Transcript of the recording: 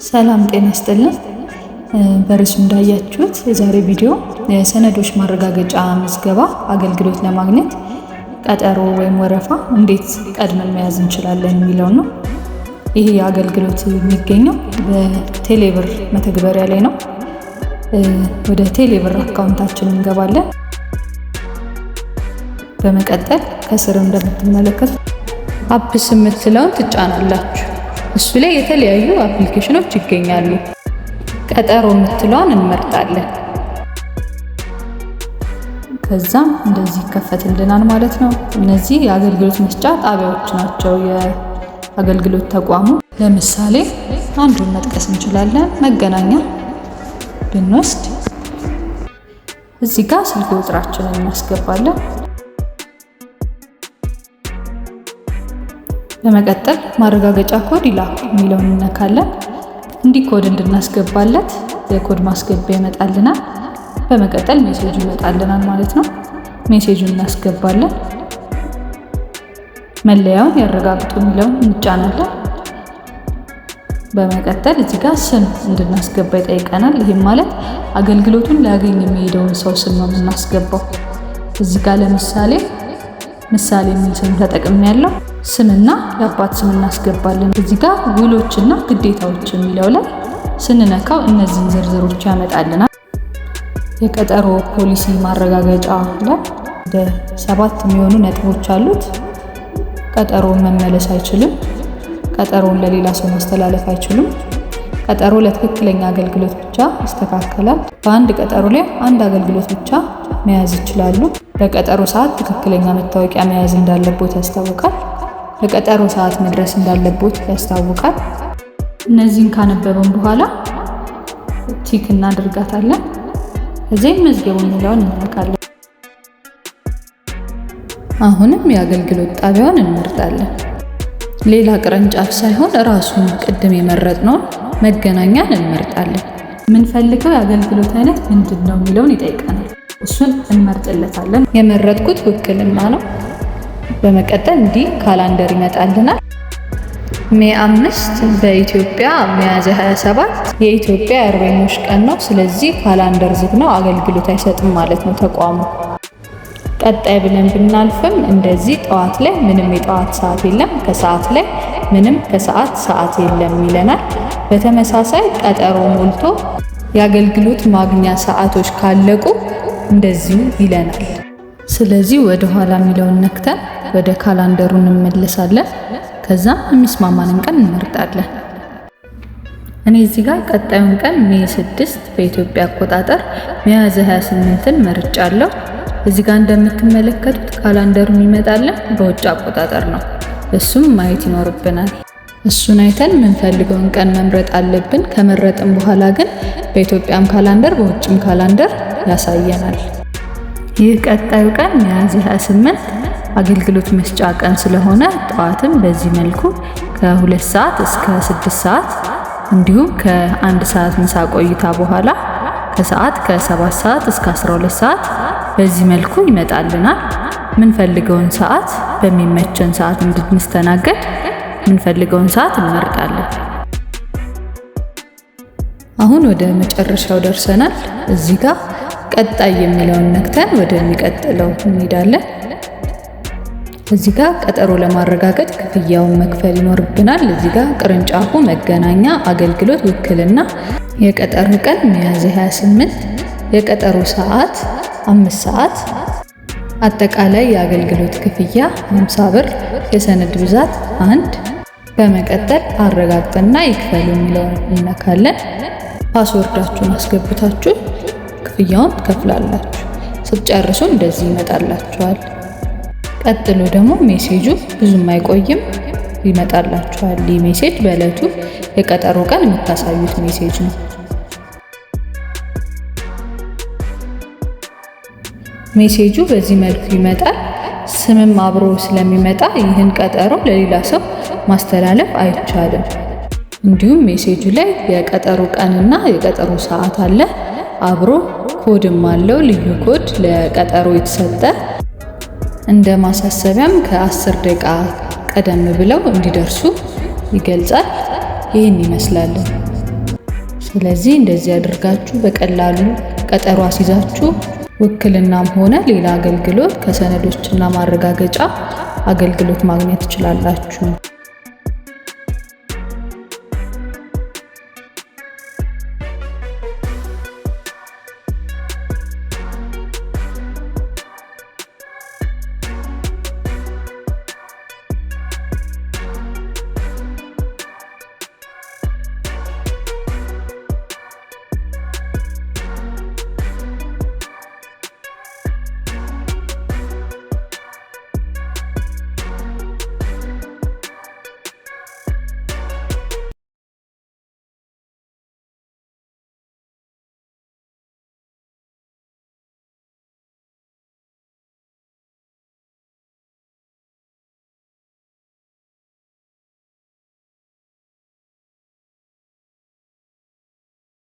ሰላም ጤና ይስጥልን። በርዕሱ እንዳያችሁት የዛሬ ቪዲዮ የሰነዶች ማረጋገጫ ምዝገባ አገልግሎት ለማግኘት ቀጠሮ ወይም ወረፋ እንዴት ቀድመን መያዝ እንችላለን የሚለው ነው። ይሄ አገልግሎት የሚገኘው በቴሌብር መተግበሪያ ላይ ነው። ወደ ቴሌብር አካውንታችን እንገባለን። በመቀጠል ከስር እንደምትመለከቱት አፕስ የምትለውን ትጫናላችሁ። እሱ ላይ የተለያዩ አፕሊኬሽኖች ይገኛሉ። ቀጠሮ የምትለውን እንመርጣለን። ከዛም እንደዚህ ይከፈትልናል ማለት ነው። እነዚህ የአገልግሎት መስጫ ጣቢያዎች ናቸው፣ የአገልግሎት ተቋሙ። ለምሳሌ አንዱን መጥቀስ እንችላለን። መገናኛ ብንወስድ እዚህ ጋር ስልክ ቁጥራችንን እናስገባለን። በመቀጠል ማረጋገጫ ኮድ ይላክ የሚለውን እንነካለን። እንዲህ ኮድ እንድናስገባለት የኮድ ማስገቢያ ይመጣልናል። በመቀጠል ሜሴጅ ይመጣልናል ማለት ነው። ሜሴጁን እናስገባለን። መለያውን ያረጋግጡ የሚለውን እንጫናለን። በመቀጠል እዚህ ጋር ስም እንድናስገባ ይጠይቀናል። ይህም ማለት አገልግሎቱን ሊያገኝ የሚሄደውን ሰው ስም ነው የምናስገባው። እዚህ ጋር ለምሳሌ ምሳሌ የሚል ስም ተጠቅሜያለሁ። ስምና የአባት ስም እናስገባለን። እዚህ ጋር ውሎችና ግዴታዎች የሚለው ላይ ስንነካው እነዚህን ዝርዝሮች ያመጣልናል። የቀጠሮ ፖሊሲ ማረጋገጫ ላይ ወደ 7 የሚሆኑ ነጥቦች አሉት። ቀጠሮውን መመለስ አይችልም። ቀጠሮውን ለሌላ ሰው ማስተላለፍ አይችሉም። ቀጠሮ ለትክክለኛ አገልግሎት ብቻ ይስተካከላል። በአንድ ቀጠሮ ላይ አንድ አገልግሎት ብቻ መያዝ ይችላሉ። በቀጠሮ ሰዓት ትክክለኛ መታወቂያ መያዝ እንዳለቦት ያስታውቃል። በቀጠሮ ሰዓት መድረስ እንዳለቦት ያስታውቃል። እነዚህን ካነበበን በኋላ ቲክ እናደርጋታለን። እዚህም መዝገቡ የሚለውን እንነካለን። አሁንም የአገልግሎት ጣቢያውን እንመርጣለን። ሌላ ቅርንጫፍ ሳይሆን ራሱን ቅድም የመረጥነውን መገናኛን እንመርጣለን። የምንፈልገው የአገልግሎት አይነት ምንድን ነው የሚለውን ይጠይቀናል። እሱን እንመርጥለታለን። የመረጥኩት ውክልና ነው። በመቀጠል እንዲህ ካላንደር ይመጣልናል። ሜይ 5 በኢትዮጵያ ሚያዝያ 27 የኢትዮጵያ የአርበኞች ቀን ነው። ስለዚህ ካላንደር ዝግ ነው፣ አገልግሎት አይሰጥም ማለት ነው ተቋሙ። ቀጣይ ብለን ብናልፍም እንደዚህ ጠዋት ላይ ምንም የጠዋት ሰዓት የለም፣ ከሰዓት ላይ ምንም ከሰዓት ሰዓት የለም ይለናል። በተመሳሳይ ቀጠሮ ሞልቶ የአገልግሎት ማግኛ ሰዓቶች ካለቁ እንደዚሁ ይለናል። ስለዚህ ወደ ኋላ የሚለውን ነክተን ወደ ካላንደሩ እንመለሳለን። ከዛ የሚስማማንን ቀን እንመርጣለን። እኔ እዚህ ጋር ቀጣዩን ቀን ሜይ 6 በኢትዮጵያ አቆጣጠር ሚያዝያ 28ን መርጫለሁ። እዚህ ጋር እንደምትመለከቱት ካላንደሩ የሚመጣልን በውጭ አቆጣጠር ነው። እሱም ማየት ይኖርብናል። እሱን አይተን የምንፈልገውን ቀን መምረጥ አለብን። ከመረጥን በኋላ ግን በኢትዮጵያም ካላንደር በውጭም ካላንደር ያሳየናል። ይህ ቀጣዩ ቀን ሚያዝያ 28 አገልግሎት መስጫ ቀን ስለሆነ ጠዋትም በዚህ መልኩ ከ2 ሰዓት እስከ 6 ሰዓት እንዲሁም ከ1 ሰዓት ምሳ ቆይታ በኋላ ከሰዓት ከ7 ሰዓት እስከ 12 ሰዓት በዚህ መልኩ ይመጣልናል። ምንፈልገውን ሰዓት በሚመቸን ሰዓት እንድንስተናገድ ምንፈልገውን ሰዓት እንመርጣለን። አሁን ወደ መጨረሻው ደርሰናል። እዚህ ጋር ቀጣይ የሚለውን ነክተን ወደሚቀጥለው እንሄዳለን። እዚህ ጋር ቀጠሮ ለማረጋገጥ ክፍያውን መክፈል ይኖርብናል። እዚህ ጋር ቅርንጫፉ መገናኛ አገልግሎት ውክልና፣ የቀጠሮ ቀን ሚያዝያ 28፣ የቀጠሮ ሰዓት 5 ሰዓት፣ አጠቃላይ የአገልግሎት ክፍያ 50 ብር፣ የሰነድ ብዛት 1። በመቀጠል አረጋግጥና ይክፈሉ የሚለውን እንነካለን። ፓስወርዳችሁን አስገብታችሁ ክፍያውን ትከፍላላችሁ። ስትጨርሱ እንደዚህ ይመጣላችኋል። ቀጥሎ ደግሞ ሜሴጁ ብዙም አይቆይም ይመጣላችኋል። ይህ ሜሴጅ በዕለቱ የቀጠሮ ቀን የምታሳዩት ሜሴጅ ነው። ሜሴጁ በዚህ መልኩ ይመጣል። ስምም አብሮ ስለሚመጣ ይህን ቀጠሮ ለሌላ ሰው ማስተላለፍ አይቻልም። እንዲሁም ሜሴጁ ላይ የቀጠሮ ቀንና የቀጠሮ ሰዓት አለ። አብሮ ኮድም አለው፣ ልዩ ኮድ ለቀጠሮ የተሰጠ። እንደ ማሳሰቢያም ከ10 ደቂቃ ቀደም ብለው እንዲደርሱ ይገልጻል። ይህን ይመስላል። ስለዚህ እንደዚህ አድርጋችሁ በቀላሉ ቀጠሮ አስይዛችሁ ውክልናም ሆነ ሌላ አገልግሎት ከሰነዶችና ማረጋገጫ አገልግሎት ማግኘት ትችላላችሁ።